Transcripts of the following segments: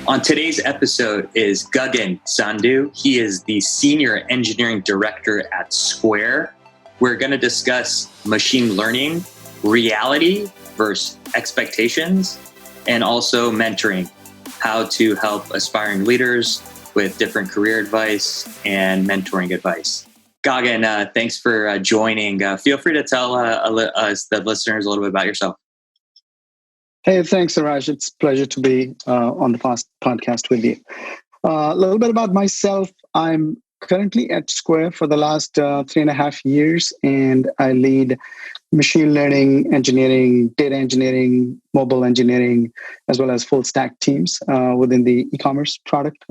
On today's episode is Gagan Sandhu. He is the Senior Engineering Director at Square. We're going to discuss machine learning, reality versus expectations, and also mentoring, how to help aspiring leaders with different career advice and mentoring advice. Gagan, thanks for joining. Feel free to tell us, the listeners, a little bit about yourself. Hey, thanks, Arash. It's a pleasure to be on the podcast with you. A little bit about myself. I'm currently at Square for the last 3.5 years, and I lead machine learning, engineering, data engineering, mobile engineering, as well as full stack teams within the e-commerce product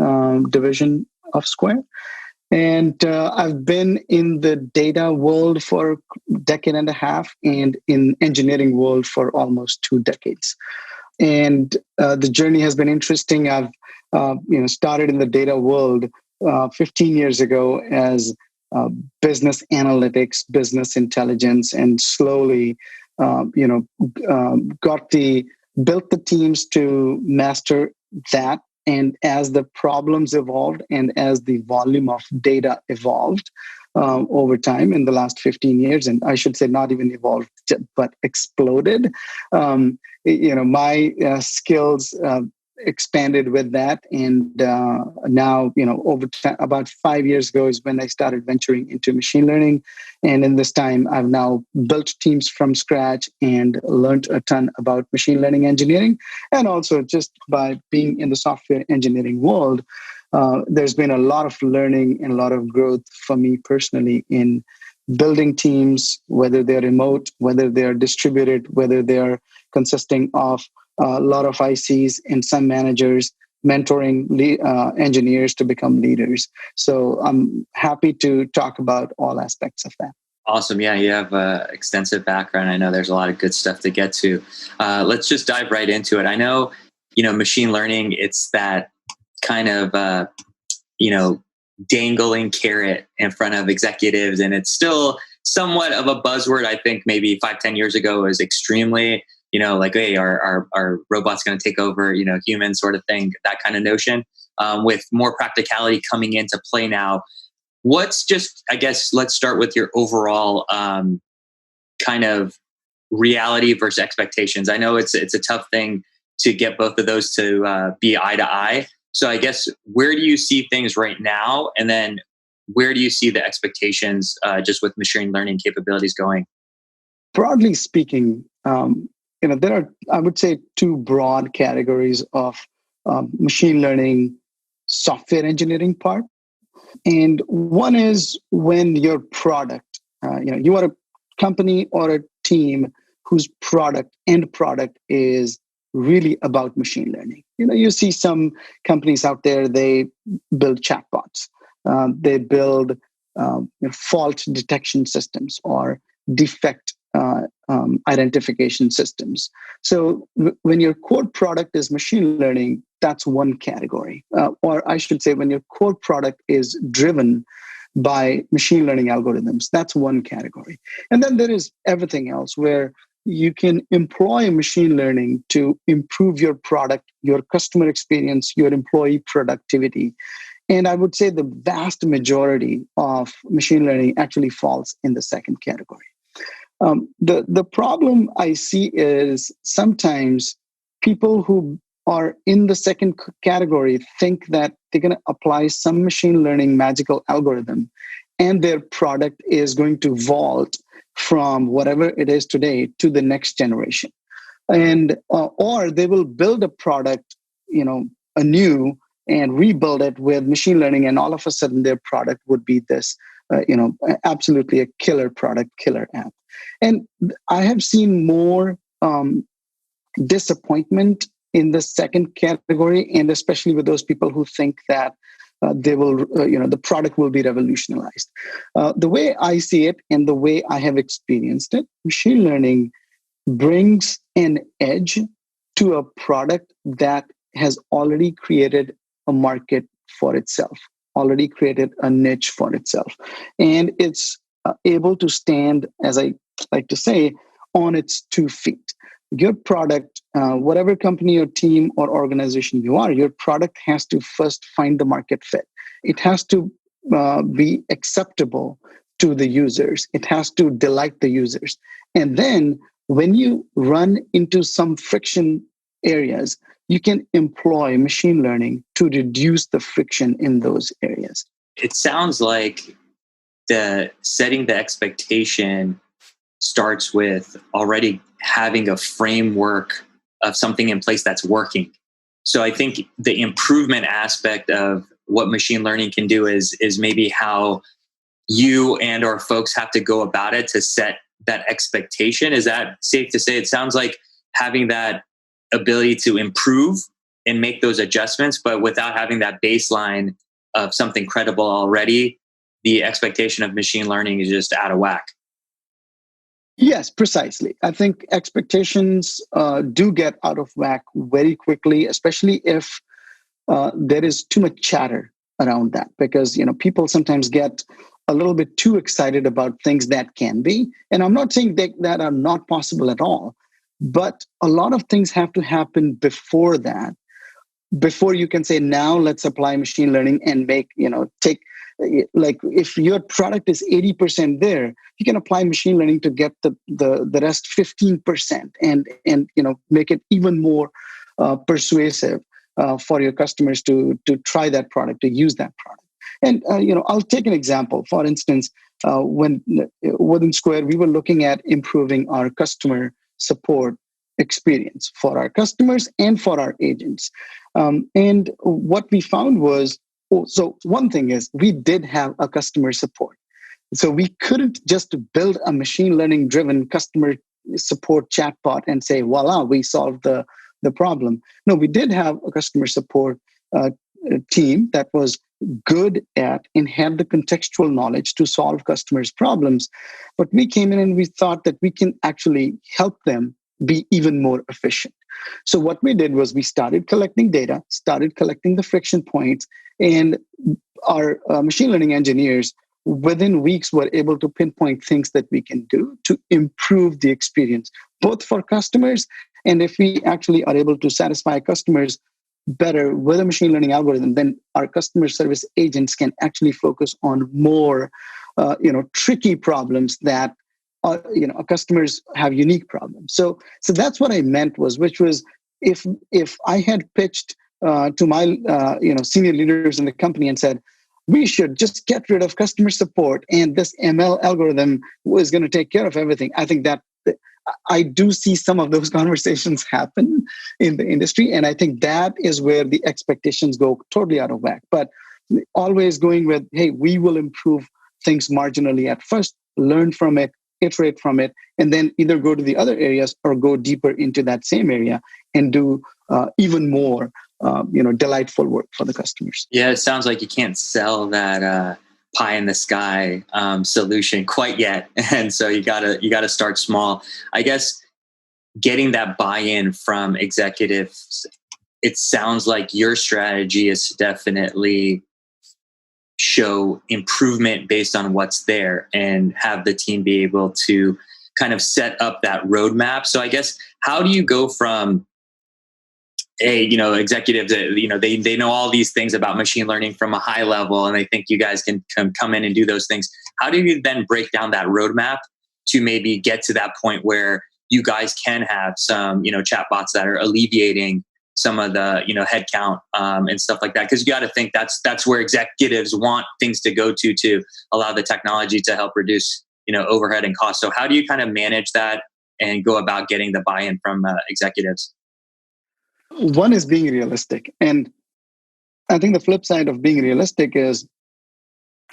division of Square. And I've been in the data world for a decade and a half, and in engineering world for almost 2 decades. And the journey has been interesting. I've started in the data world 15 years ago as business analytics, business intelligence, and slowly, built the teams to master that. And as the problems evolved and as the volume of data evolved over time in the last 15 years, and I should say not even evolved, but exploded, my skills expanded with that. And now, over time, about 5 years ago is when I started venturing into machine learning. And in this time, I've now built teams from scratch and learned a ton about machine learning engineering. And also just by being in the software engineering world, there's been a lot of learning and a lot of growth for me personally in building teams, whether they're remote, whether they're distributed, whether they're consisting of a lot of ICs and some managers, mentoring engineers to become leaders. So I'm happy to talk about all aspects of that. Awesome. Yeah, you have an extensive background. I know there's a lot of good stuff to get to. Let's just dive right into it. I know, machine learning, it's that kind of, dangling carrot in front of executives. And it's still somewhat of a buzzword. I think maybe 5-10 years ago was extremely, hey, our robot's going to take over, human sort of thing, that kind of notion, with more practicality coming into play now. Let's start with your overall kind of reality versus expectations. I know it's a tough thing to get both of those to be eye to eye. So I guess, where do you see things right now? And then where do you see the expectations just with machine learning capabilities going? Broadly speaking, there are, I would say, 2 broad categories of machine learning software engineering part. And one is when your product, you are a company or a team whose end product is really about machine learning. You see some companies out there, they build chatbots, they build fault detection systems or defect identification systems. So when your core product is machine learning, that's one category. Or I should say, when your core product is driven by machine learning algorithms, that's one category. And then there is everything else where you can employ machine learning to improve your product, your customer experience, your employee productivity. And I would say the vast majority of machine learning actually falls in the second category. The problem I see is sometimes people who are in the second category think that they're going to apply some machine learning magical algorithm and their product is going to vault from whatever it is today to the next generation. And or they will build a product, anew and rebuild it with machine learning, and all of a sudden their product would be this, absolutely a killer product, killer app. And I have seen more disappointment in the second category, and especially with those people who think that they will, the product will be revolutionized. The way I see it and the way I have experienced it, machine learning brings an edge to a product that has already created a market for itself, already created a niche for itself. And it's able to stand, as I like to say, on its 2 feet. Your product whatever company or team or organization you are, your product has to first find the market fit. It has to be acceptable to the users. It has to delight the users. And then when you run into some friction areas, you can employ machine learning to reduce the friction in those areas. It sounds like the setting the expectation starts with already having a framework of something in place that's working. So I think the improvement aspect of what machine learning can do is maybe how you and or folks have to go about it to set that expectation. Is that safe to say? It sounds like having that ability to improve and make those adjustments, but without having that baseline of something credible already, the expectation of machine learning is just out of whack. Yes, precisely. I think expectations do get out of whack very quickly, especially if there is too much chatter around that, because people sometimes get a little bit too excited about things that can be. And I'm not saying that are not possible at all, but a lot of things have to happen before that, before you can say, now let's apply machine learning and take, like if your product is 80% there, you can apply machine learning to get the rest 15% and make it even more persuasive for your customers to try that product, to use that product. And I'll take an example. For instance, when within Square, we were looking at improving our customer support experience for our customers and for our agents. And what we found was, so one thing is we did have a customer support. So we couldn't just build a machine learning driven customer support chatbot and say, voila, we solved the problem. No, we did have a customer support team that was good at and had the contextual knowledge to solve customers' problems. But we came in and we thought that we can actually help them be even more efficient. So what we did was we started collecting data, started collecting the friction points, and our machine learning engineers within weeks were able to pinpoint things that we can do to improve the experience, both for customers, and if we actually are able to satisfy customers better with a machine learning algorithm, then our customer service agents can actually focus on more tricky problems that our customers have unique problems. So that's what I meant which was if I had pitched to my senior leaders in the company and said, we should just get rid of customer support and this ML algorithm was going to take care of everything, I think that I do see some of those conversations happen in the industry. And I think that is where the expectations go totally out of whack. But always going with, hey, we will improve things marginally at first, learn from it, iterate from it, and then either go to the other areas or go deeper into that same area and do even more delightful work for the customers. Yeah, it sounds like you can't sell that pie in the sky solution quite yet, and so you gotta start small. I guess getting that buy-in from executives, it sounds like your strategy is to definitely show improvement based on what's there and have the team be able to kind of set up that roadmap. So I guess how do you go from executives that, they know all these things about machine learning from a high level and they think you guys can come in and do those things. How do you then break down that roadmap to maybe get to that point where you guys can have some, chatbots that are alleviating some of the, headcount and stuff like that? Because you got to think that's where executives want things to go to allow the technology to help reduce, overhead and cost. So how do you kind of manage that and go about getting the buy-in from executives? One is being realistic. And I think the flip side of being realistic is,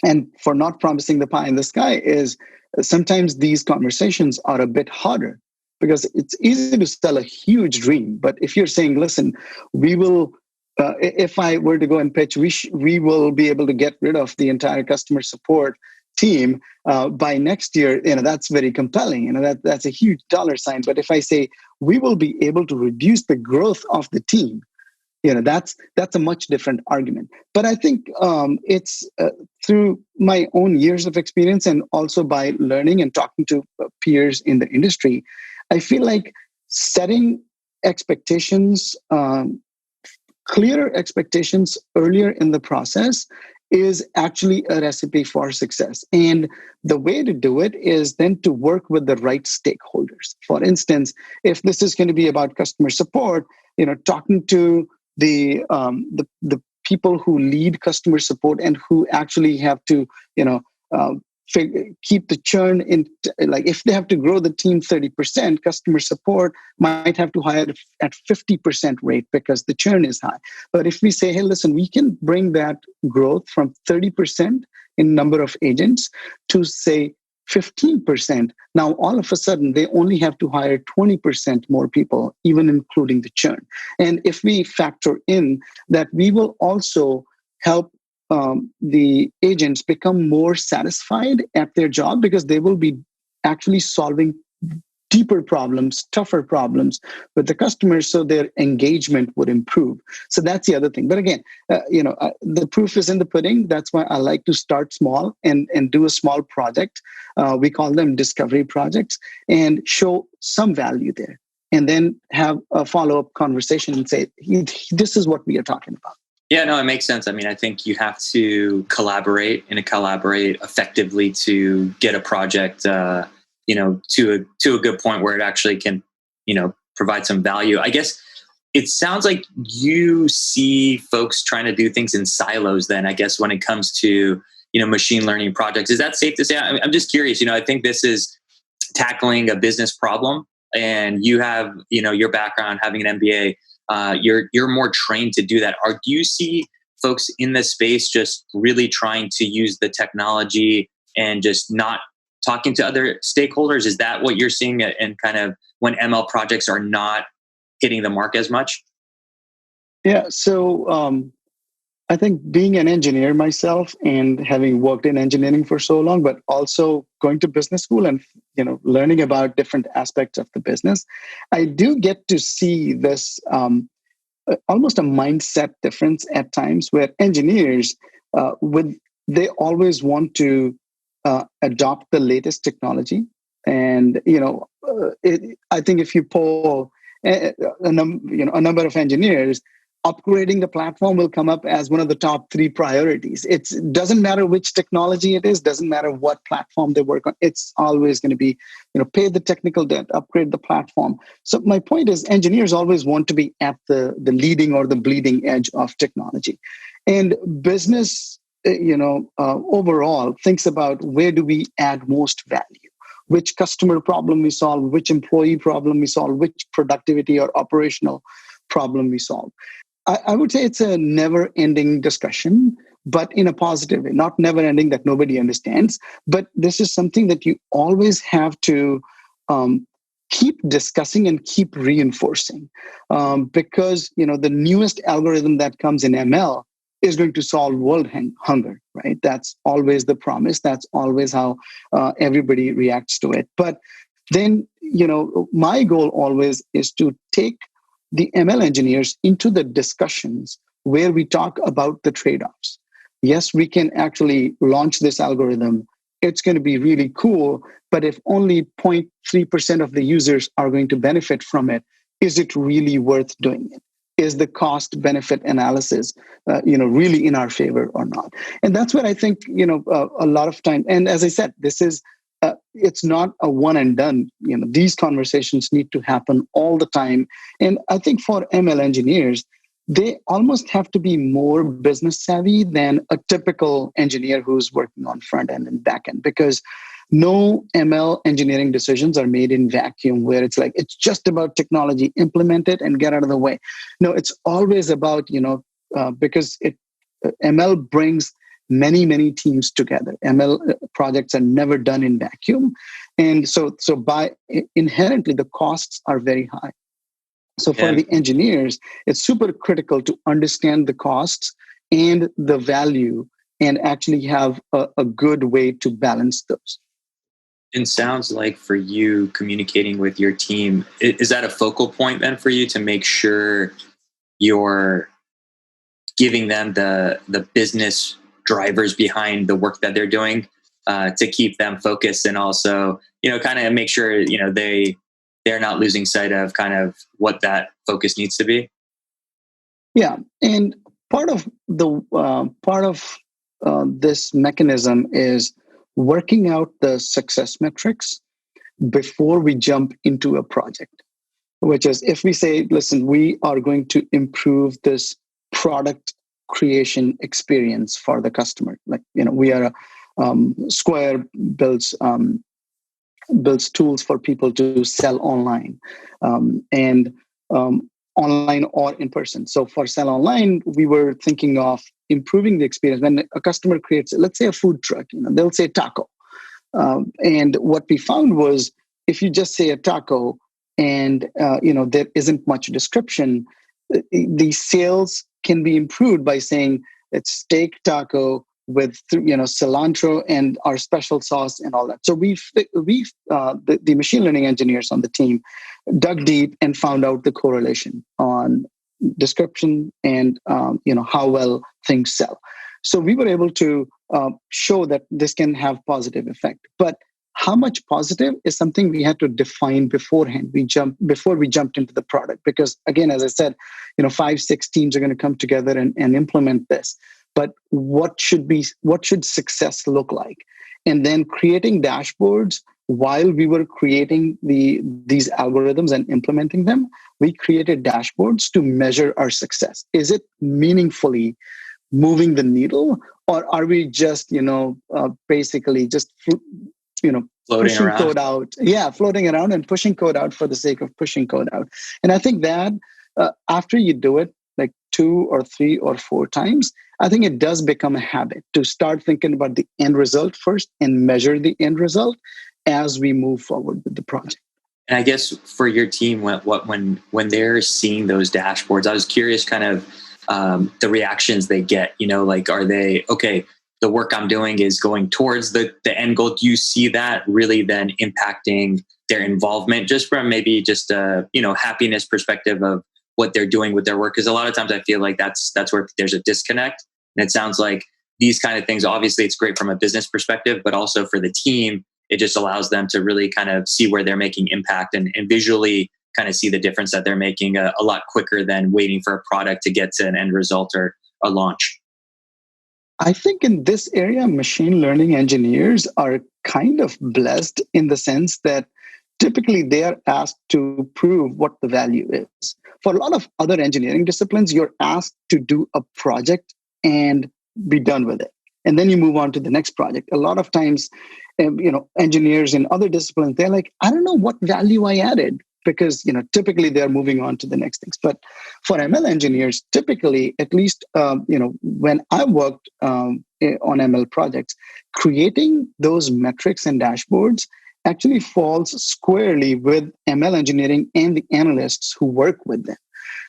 and for not promising the pie in the sky, is sometimes these conversations are a bit harder because it's easy to sell a huge dream. But if you're saying, listen, we will, if I were to go and pitch, we will be able to get rid of the entire customer support team by next year, that's very compelling. That's a huge dollar sign. But if I say we will be able to reduce the growth of the team, that's a much different argument. But I think it's through my own years of experience and also by learning and talking to peers in the industry, I feel like setting expectations, clearer expectations earlier in the process is actually a recipe for success. And the way to do it is then to work with the right stakeholders. For instance, if this is going to be about customer support, talking to the people who lead customer support and who actually have to, uh, keep the churn in, like if they have to grow the team 30%, customer support might have to hire at 50% rate because the churn is high. But if we say, hey, listen, we can bring that growth from 30% in number of agents to say 15%. Now, all of a sudden, they only have to hire 20% more people, even including the churn. And if we factor in that, we will also help the agents become more satisfied at their job because they will be actually solving deeper problems, tougher problems with the customers, so their engagement would improve. So that's the other thing. But again, the proof is in the pudding. That's why I like to start small and do a small project. We call them discovery projects, and show some value there, and then have a follow-up conversation and say, this is what we are talking about. Yeah, no, it makes sense. I mean, I think you have to collaborate effectively to get a project, to a good point where it actually can, provide some value. I guess it sounds like you see folks trying to do things in silos then, I guess, when it comes to, machine learning projects. Is that safe to say? I'm just curious. I think this is tackling a business problem, and you have, your background having an MBA. You're more trained to do that. Do you see folks in this space just really trying to use the technology and just not talking to other stakeholders? Is that what you're seeing, and kind of when ML projects are not hitting the mark as much? Yeah. So I think being an engineer myself and having worked in engineering for so long, but also going to business school and learning about different aspects of the business, I do get to see this almost a mindset difference at times, where engineers they always want to adopt the latest technology. And I think if you poll a number of engineers, upgrading the platform will come up as one of the top 3 priorities. It doesn't matter which technology it is, doesn't matter what platform they work on. It's always going to be, pay the technical debt, upgrade the platform. So my point is, engineers always want to be at the leading or the bleeding edge of technology. And business, overall thinks about where do we add most value, which customer problem we solve, which employee problem we solve, which productivity or operational problem we solve. I would say it's a never-ending discussion, but in a positive way. Not never-ending that nobody understands, but this is something that you always have to keep discussing and keep reinforcing, because the newest algorithm that comes in ML is going to solve world hunger, right? That's always the promise. That's always how everybody reacts to it. But then, my goal always is to take the ML engineers into the discussions where we talk about the trade-offs. Yes, we can actually launch this algorithm. It's going to be really cool, but if only 0.3% of the users are going to benefit from it, is it really worth doing it? Is the cost benefit analysis, really in our favor or not? And that's what I think, a lot of time. And as I said, this is, it's not a one and done. These conversations need to happen all the time. And I think for ML engineers, they almost have to be more business savvy than a typical engineer who's working on front end and back end, because no ML engineering decisions are made in vacuum where it's like, it's just about technology, implement it and get out of the way. No, it's always about, because ML brings many teams together. ML projects are never done in vacuum. And so by inherently, the costs are very high. So for the engineers, it's super critical to understand the costs and the value and actually have a good way to balance those. It sounds like for you communicating with your team, is that a focal point then for you to make sure you're giving them the business drivers behind the work that they're doing, to keep them focused, and also, kind of make sure, they they're not losing sight of kind of what that focus needs to be. Yeah, and part of this mechanism is working out the success metrics before we jump into a project. Which is, if we say, listen, we are going to improve this product creation experience for the customer. Like, we are Square builds tools for people to sell online, and online or in person. So for sell online, we were thinking of improving the experience. When a customer creates, let's say, a food truck, they'll say taco. And what we found was, if you just say a taco and there isn't much description, the sales can be improved by saying it's steak taco with cilantro and our special sauce and all that. So the machine learning engineers on the team dug deep and found out the correlation on description and how well things sell. So we were able to show that this can have positive effect. But how much positive is something we had to define beforehand. Before we jumped into the product, because again, as I said, 5-6 teams are going to come together and implement this. But what should success look like? And then creating dashboards while we were creating these algorithms and implementing them, we created dashboards to measure our success. Is it meaningfully moving the needle, or are we just basically just floating pushing around code out? Yeah, floating around and pushing code out for the sake of pushing code out. And I think that after you do it like 2 or 3 or 4 times, I think it does become a habit to start thinking about the end result first and measure the end result as we move forward with the project. And I guess for your team, when they're seeing those dashboards, I was curious kind of the reactions they get, like, are they, okay, the work I'm doing is going towards the end goal. Do you see that really then impacting their involvement just from maybe just a, happiness perspective of what they're doing with their work? Because a lot of times I feel like that's where there's a disconnect. And it sounds like these kind of things, obviously it's great from a business perspective, but also for the team, it just allows them to really kind of see where they're making impact and visually kind of see the difference that they're making a lot quicker than waiting for a product to get to an end result or a launch. I think in this area, machine learning engineers are kind of blessed in the sense that typically they are asked to prove what the value is. For a lot of other engineering disciplines, you're asked to do a project and be done with it. And then you move on to the next project. A lot of times, engineers in other disciplines, they're like, I don't know what value I added, because typically they're moving on to the next things. But for ML engineers, typically, at least when I worked on ML projects, creating those metrics and dashboards actually falls squarely with ML engineering and the analysts who work with them.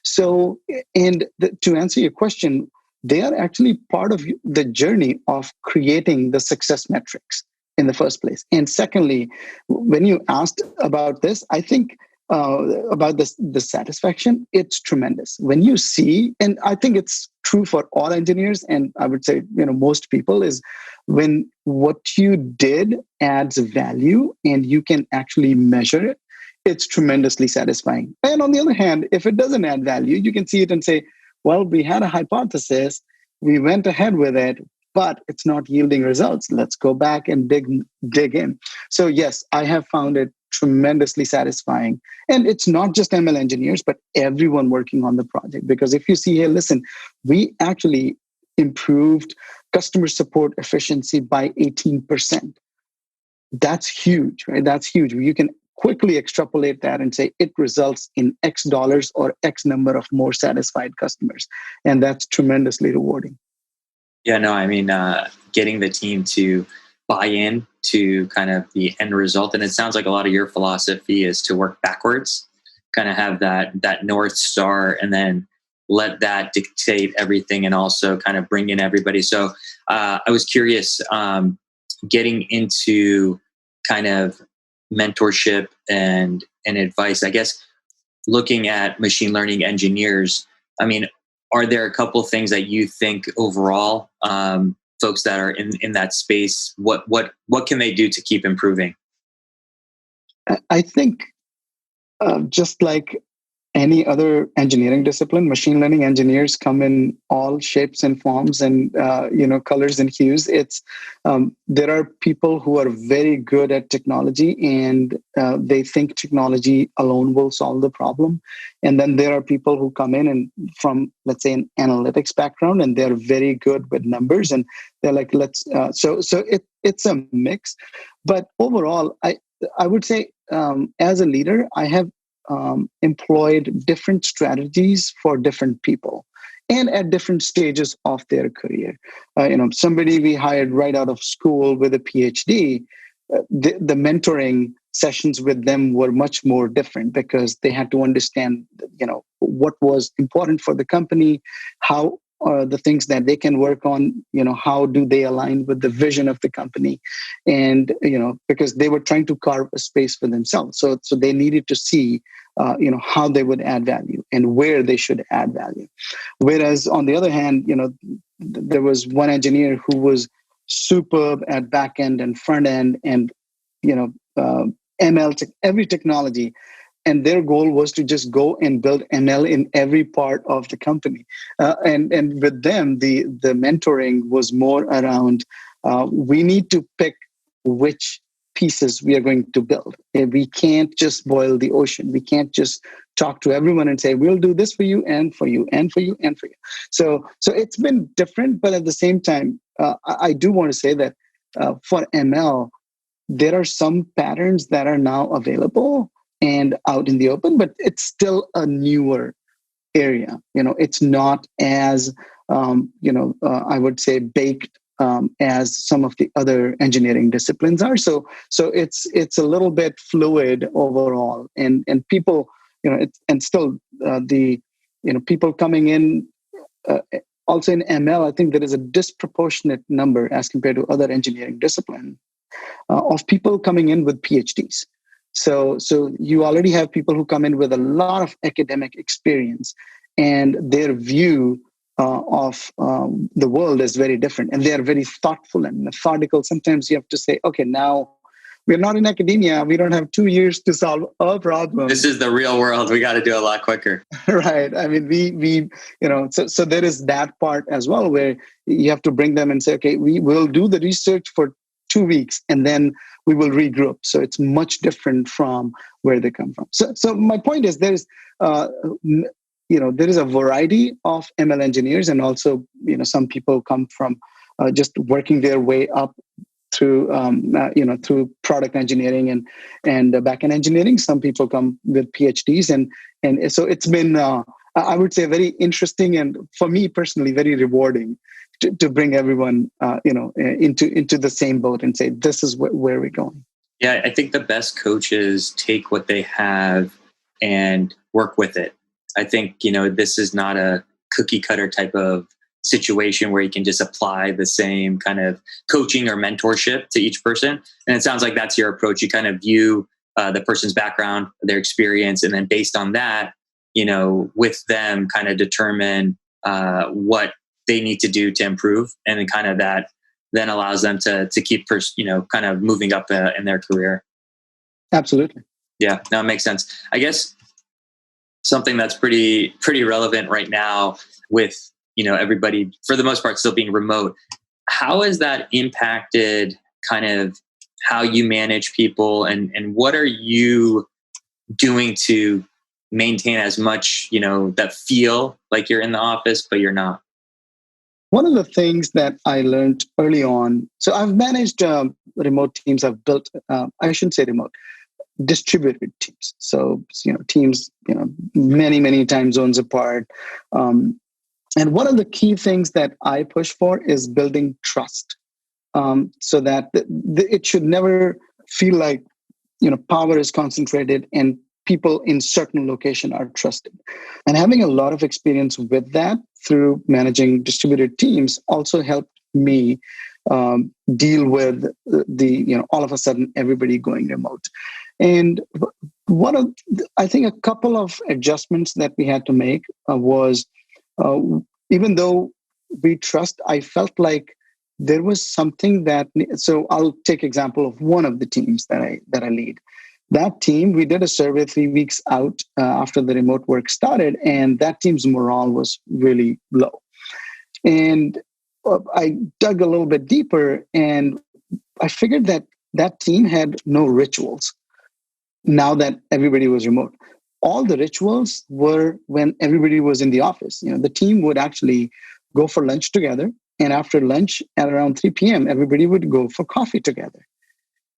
So, to answer your question, they are actually part of the journey of creating the success metrics in the first place. And secondly, when you asked about this, I think about the satisfaction, it's tremendous. When you see, and I think it's true for all engineers, and I would say, most people, is when what you did adds value and you can actually measure it, it's tremendously satisfying. And on the other hand, if it doesn't add value, you can see it and say, well, we had a hypothesis, we went ahead with it, but it's not yielding results. Let's go back and dig in. So yes, I have found it tremendously satisfying. And it's not just ML engineers, but everyone working on the project. Because if you see here, listen, we actually improved customer support efficiency by 18%. That's huge, right? That's huge. You can quickly extrapolate that and say it results in X dollars or X number of more satisfied customers. And that's tremendously rewarding. Yeah, no, I mean, getting the team to buy in to kind of the end result. And it sounds like a lot of your philosophy is to work backwards, kind of have that North Star and then let that dictate everything and also kind of bring in everybody. So I was curious, getting into kind of mentorship and advice, I guess, looking at machine learning engineers, I mean, are there a couple of things that you think overall, folks that are in that space, what can they do to keep improving? I think Just like any other engineering discipline, machine learning engineers come in all shapes and forms and colors and hues. It's there are people who are very good at technology and they think technology alone will solve the problem, and then there are people who come in and from, let's say, an analytics background, and they're very good with numbers, and they're like, let's. It's a mix, but overall, I would say as a leader, I have employed different strategies for different people and at different stages of their career. Somebody we hired right out of school with a PhD, the mentoring sessions with them were much more different because they had to understand, what was important for the company, how the things that they can work on, how do they align with the vision of the company, and because they were trying to carve a space for themselves, so they needed to see how they would add value and where they should add value. Whereas on the other hand, there was one engineer who was superb at back end and front end and ML, every technology, and their goal was to just go and build ML in every part of the company. And with them, the mentoring was more around we need to pick which pieces we are going to build. And we can't just boil the ocean. We can't just talk to everyone and say, we'll do this for you and for you and for you and for you. So it's been different, but at the same time, I do want to say that for ML, there are some patterns that are now available and out in the open, but it's still a newer area. It's not as, I would say, baked as some of the other engineering disciplines are. So it's a little bit fluid overall, and people, and still the people coming in. Also in ML, I think there is a disproportionate number as compared to other engineering disciplines of people coming in with PhDs. So you already have people who come in with a lot of academic experience, and their view of the world is very different, and they are very thoughtful and methodical. Sometimes you have to say, okay, now we're not in academia. We don't have 2 years to solve a problem. This is the real world. We got to do a lot quicker. Right. I mean, we so there is that part as well where you have to bring them and say, okay, we will do the research for 2 weeks and then we will regroup. So it's much different from where they come from. So my point is there is a variety of ML engineers, and also some people come from just working their way up through through product engineering and backend engineering. Some people come with PhDs, and so it's been I would say very interesting, and for me personally very rewarding to bring everyone into the same boat and say, this is where we're going. Yeah, I think the best coaches take what they have and work with it. I think, this is not a cookie cutter type of situation where you can just apply the same kind of coaching or mentorship to each person. And it sounds like that's your approach. You kind of view the person's background, their experience, and then based on that, with them kind of determine what they need to do to improve, and then kind of that then allows them to keep kind of moving up in their career. Absolutely. Yeah, no, it makes sense. I guess something that's pretty relevant right now with everybody for the most part still being remote. How has that impacted kind of how you manage people, and what are you doing to maintain as much that feel like you're in the office but you're not? One of the things that I learned early on, so I've managed remote teams. I've built, I shouldn't say remote, distributed teams. So, teams, many time zones apart. And one of the key things that I push for is building trust, so that it should never feel like, power is concentrated and people in certain location are trusted. And having a lot of experience with that through managing distributed teams also helped me deal with all of a sudden everybody going remote. And I think a couple of adjustments that we had to make was, even though we trust, I felt like there was something so I'll take example of one of the teams that I lead. That team, we did a survey 3 weeks out after the remote work started, and that team's morale was really low. And I dug a little bit deeper, and I figured that that team had no rituals now that everybody was remote. All the rituals were when everybody was in the office. The team would actually go for lunch together, and after lunch at around 3 p.m., everybody would go for coffee together.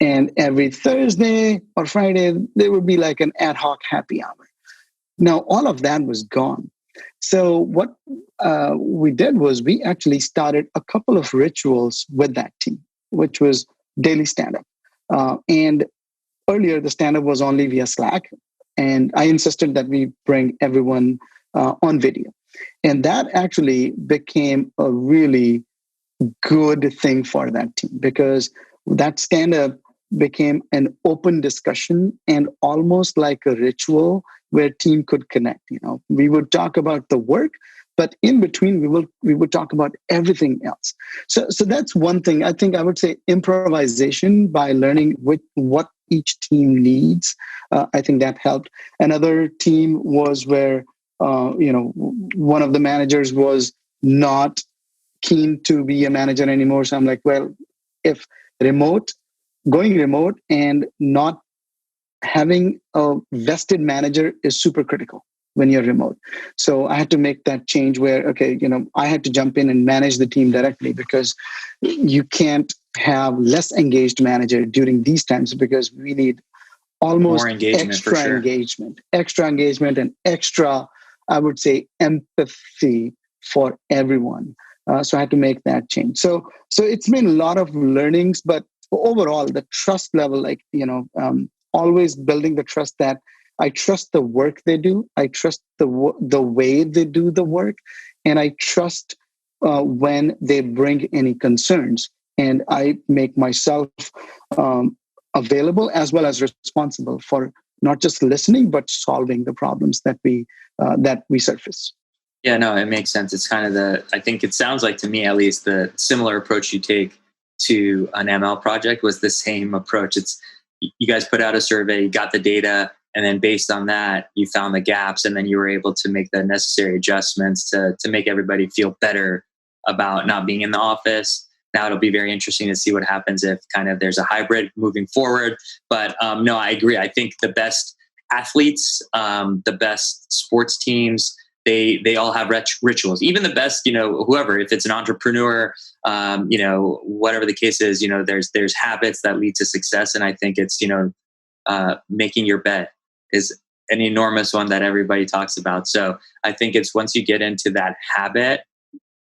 And every Thursday or Friday, there would be like an ad hoc happy hour. Now, all of that was gone. So what we did was we actually started a couple of rituals with that team, which was daily stand-up. And earlier, the stand-up was only via Slack. And I insisted that we bring everyone on video. And that actually became a really good thing for that team, because that stand-up became an open discussion and almost like a ritual where team could connect. We would talk about the work, but in between we would talk about everything else. So that's one thing. I think I would say improvisation by learning what each team needs. I think that helped. Another team was where one of the managers was not keen to be a manager anymore. So I'm like, well, if going remote and not having a vested manager is super critical when you're remote. So I had to make that change where, okay, I had to jump in and manage the team directly, because you can't have less engaged manager during these times, because we need almost extra engagement and extra, I would say, empathy for everyone. So I had to make that change. So it's been a lot of learnings, but overall, the trust level, always building the trust that I trust the work they do. I trust the way they do the work. And I trust when they bring any concerns. And I make myself available as well as responsible for not just listening, but solving the problems that we surface. Yeah, no, it makes sense. It's kind of I think it sounds like, to me at least, the similar approach you take to an ML project was the same approach. It's, you guys put out a survey, you got the data, and then based on that, you found the gaps, and then you were able to make the necessary adjustments to make everybody feel better about not being in the office. Now it'll be very interesting to see what happens if kind of there's a hybrid moving forward. But no, I agree. I think the best athletes, the best sports teams, they all have rituals. Even the best, whoever, if it's an entrepreneur, whatever the case is, there's habits that lead to success. And I think it's, making your bed is an enormous one that everybody talks about. So I think it's once you get into that habit,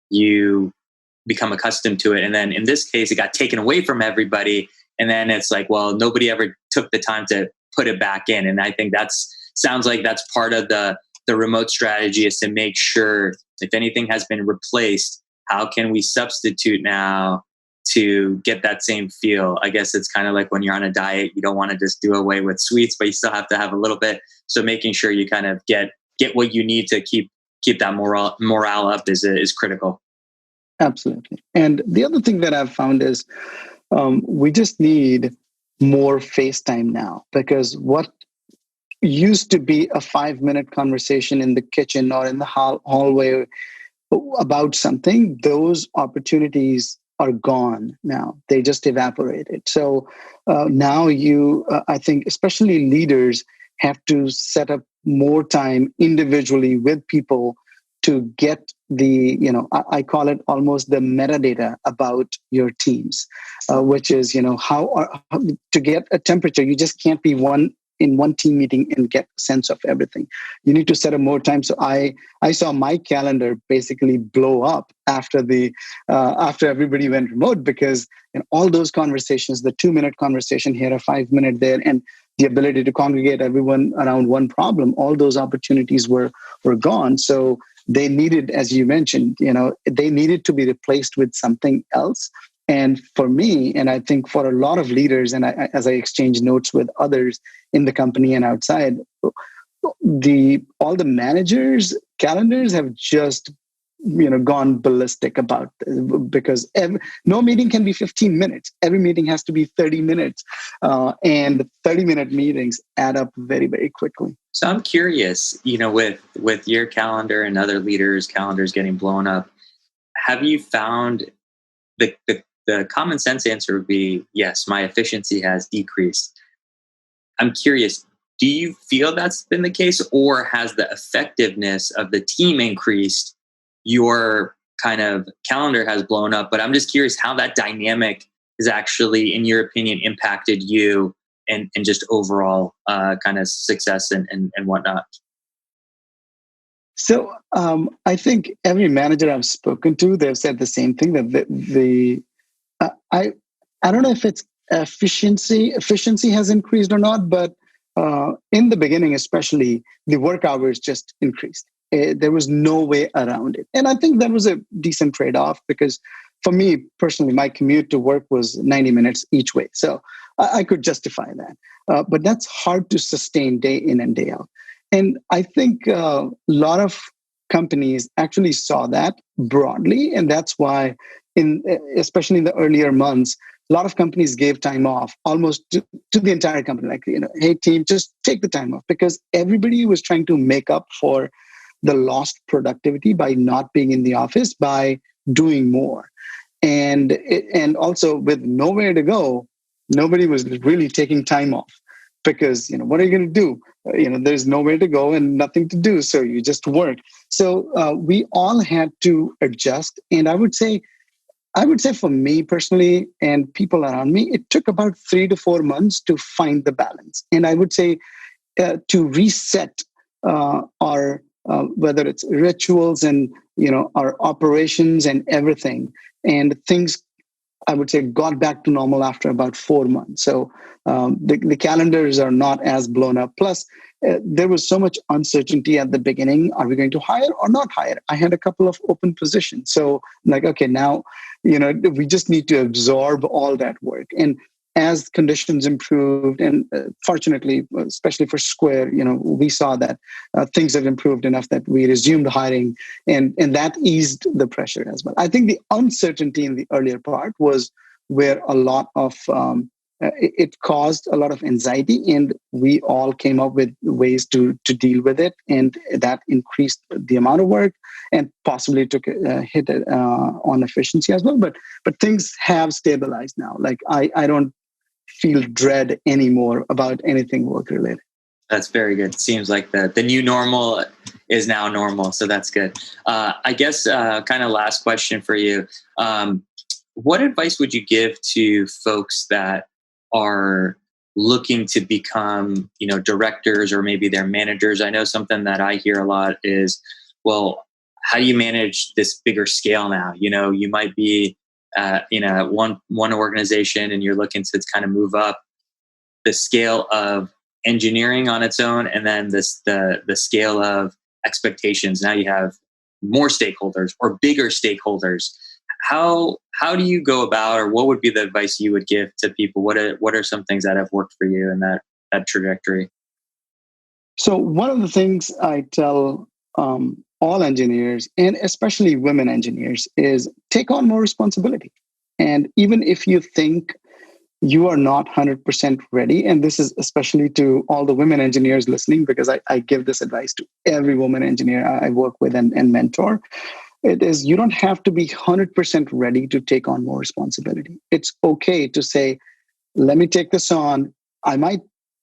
you become accustomed to it. And then in this case, it got taken away from everybody. And then it's like, well, nobody ever took the time to put it back in. And I think sounds like that's part of the remote strategy, is to make sure if anything has been replaced, how can we substitute now to get that same feel? I guess it's kind of like when you're on a diet, you don't want to just do away with sweets, but you still have to have a little bit. So making sure you kind of get what you need to keep that morale up is critical. Absolutely. And the other thing that I've found is we just need more FaceTime now, because what used to be a 5-minute conversation in the kitchen or in the hallway about something, those opportunities are gone now. They just evaporated. So now I think especially leaders have to set up more time individually with people to get I call it almost the metadata about your teams, which is, how to get a temperature. You just can't be in one team meeting and get a sense of everything. You need to set up more time. So I saw my calendar basically blow up after everybody went remote, because all those conversations, the 2-minute conversation here, a 5-minute there, and the ability to congregate everyone around one problem, all those opportunities were gone. So they needed, as you mentioned, they needed to be replaced with something else. And for me, and I think for a lot of leaders, and as I exchange notes with others in the company and outside, all the managers' calendars have just gone ballistic about this, because no meeting can be 15 minutes. Every meeting has to be 30 minutes. And 30-minute meetings add up very, very quickly. So I'm curious, with your calendar and other leaders' calendars getting blown up, have you found the common sense answer would be, yes, my efficiency has decreased. I'm curious, do you feel that's been the case, or has the effectiveness of the team increased? Your kind of calendar has blown up, but I'm just curious how that dynamic has actually, in your opinion, impacted you and just overall kind of success and whatnot. So I think every manager I've spoken to, they've said the same thing, that I don't know if it's efficiency has increased or not, but in the beginning, especially, the work hours just increased. There was no way around it. And I think that was a decent trade-off, because for me personally, my commute to work was 90 minutes each way. So I could justify that. But that's hard to sustain day in and day out. And I think a lot of companies actually saw that broadly. And that's why, especially in the earlier months, a lot of companies gave time off almost to the entire company. Like, hey, team, just take the time off, because everybody was trying to make up for the lost productivity by not being in the office, by doing more. And also with nowhere to go, nobody was really taking time off, because, what are you going to do? There's nowhere to go and nothing to do. So you just work. So we all had to adjust. And I would say for me personally and people around me, it took about 3 to 4 months to find the balance. And I would say to reset our whether it's rituals and our operations and everything, and things, I would say, got back to normal after about 4 months. So the calendars are not as blown up. Plus, there was so much uncertainty at the beginning. Are we going to hire or not hire? I had a couple of open positions. So okay, now, we just need to absorb all that work. And as conditions improved, and fortunately, especially for Square, we saw that things have improved enough that we resumed hiring, and that eased the pressure as well. I think the uncertainty in the earlier part was where a lot of it caused a lot of anxiety, and we all came up with ways to deal with it, and that increased the amount of work and possibly took a hit on efficiency as well. But things have stabilized now. Like I don't feel dread anymore about anything work related. That's very good. Seems like the new normal is now normal. So that's good. I guess kind of last question for you. What advice would you give to folks that are looking to become, directors, or maybe they're managers? I know something that I hear a lot is, well, how do you manage this bigger scale now? You might be one organization and you're looking to kind of move up the scale of engineering on its own, and then the scale of expectations. Now you have more stakeholders or bigger stakeholders. How do you go about, or what would be the advice you would give to people? What are some things that have worked for you in that trajectory? So one of the things I tell all engineers, and especially women engineers, is take on more responsibility. And even if you think you are not 100% ready, and this is especially to all the women engineers listening, because I give this advice to every woman engineer I work with and mentor, it is, you don't have to be 100% ready to take on more responsibility. It's okay to say, let me take this on. I might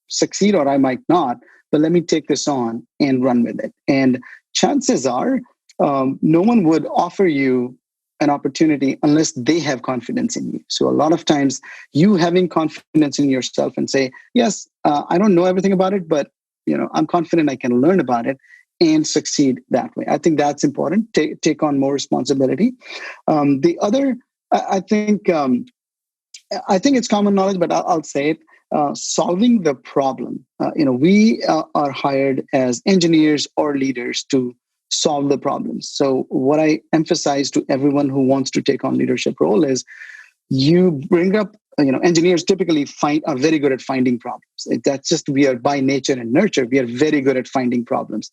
succeed or I might not, but let me take this on and run with it. And chances are, no one would offer you an opportunity unless they have confidence in you. So a lot of times, you having confidence in yourself and say, yes, I don't know everything about it, but I'm confident I can learn about it and succeed that way. I think that's important. Take on more responsibility. The other, I think it's common knowledge, but I'll say it. Solving the problem. We are hired as engineers or leaders to solve the problems. So what I emphasize to everyone who wants to take on leadership role is, you bring up, engineers typically are very good at finding problems. That's just, we are by nature and nurture, we are very good at finding problems.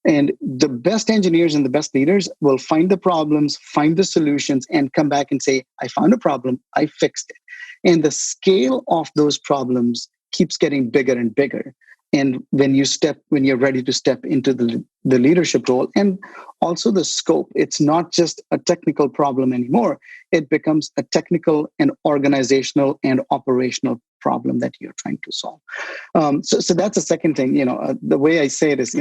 And the best engineers and the best leaders will find the problems, find the solutions, and come back and say, I found a problem, I fixed it. And the scale of those problems keeps getting bigger and bigger. And when you're ready to step into the leadership role, and also the scope, it's not just a technical problem anymore. It becomes a technical and organizational and operational problem that you're trying to solve. So that's the second thing. The way I say it is,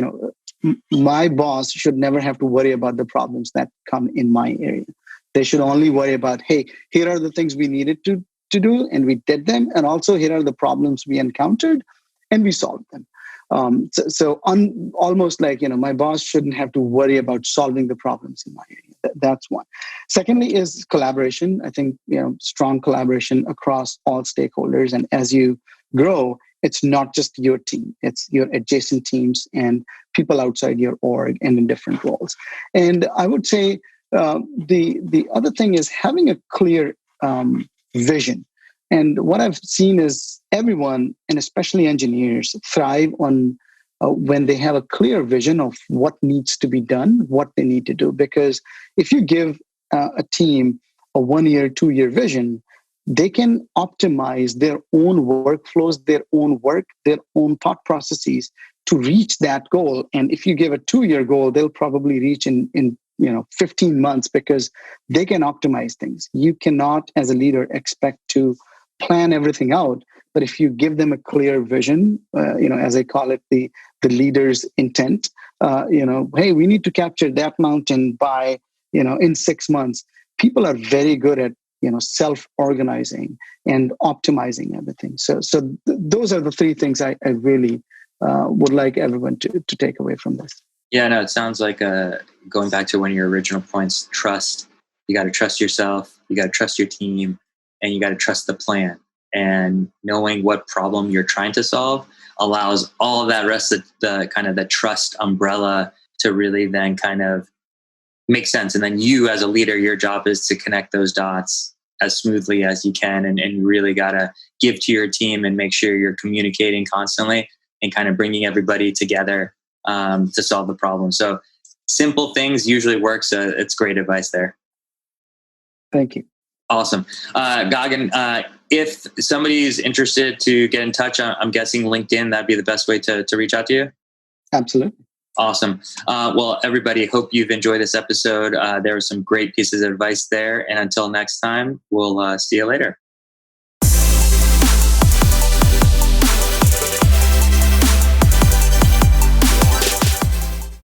my boss should never have to worry about the problems that come in my area. They should only worry about, hey, here are the things we needed to do, and we did them. And also, here are the problems we encountered, and we solved them. Almost like, my boss shouldn't have to worry about solving the problems in my area. That's one. Secondly is collaboration. I think, strong collaboration across all stakeholders. And as you grow, it's not just your team, it's your adjacent teams and people outside your org and in different roles. And I would say the other thing is having a clear vision. And what I've seen is everyone, and especially engineers, thrive on when they have a clear vision of what needs to be done, what they need to do. Because if you give a team a 1 year, 2 year vision, they can optimize their own workflows, their own work, their own thought processes to reach that goal. And if you give a 2 year goal, they'll probably reach in 15 months because they can optimize things. You cannot, as a leader, expect to plan everything out. But if you give them a clear vision, as I call it, the leader's intent, hey, we need to capture that mountain by, in 6 months. People are very good at, self-organizing and optimizing everything. So those are the three things I really would like everyone to take away from this. Yeah, no, it sounds like going back to one of your original points, trust. You got to trust yourself. You got to trust your team. And you got to trust the plan. And knowing what problem you're trying to solve allows all of that rest of the kind of the trust umbrella to really then kind of make sense. And then you as a leader, your job is to connect those dots as smoothly as you can and really got to give to your team and make sure you're communicating constantly and kind of bringing everybody together to solve the problem. So simple things usually work. So it's great advice there. Thank you. Awesome. Gagan, if somebody's interested to get in touch, I'm guessing LinkedIn, that'd be the best way to reach out to you? Absolutely. Awesome. Well, everybody, hope you've enjoyed this episode. There were some great pieces of advice there. And until next time, we'll see you later.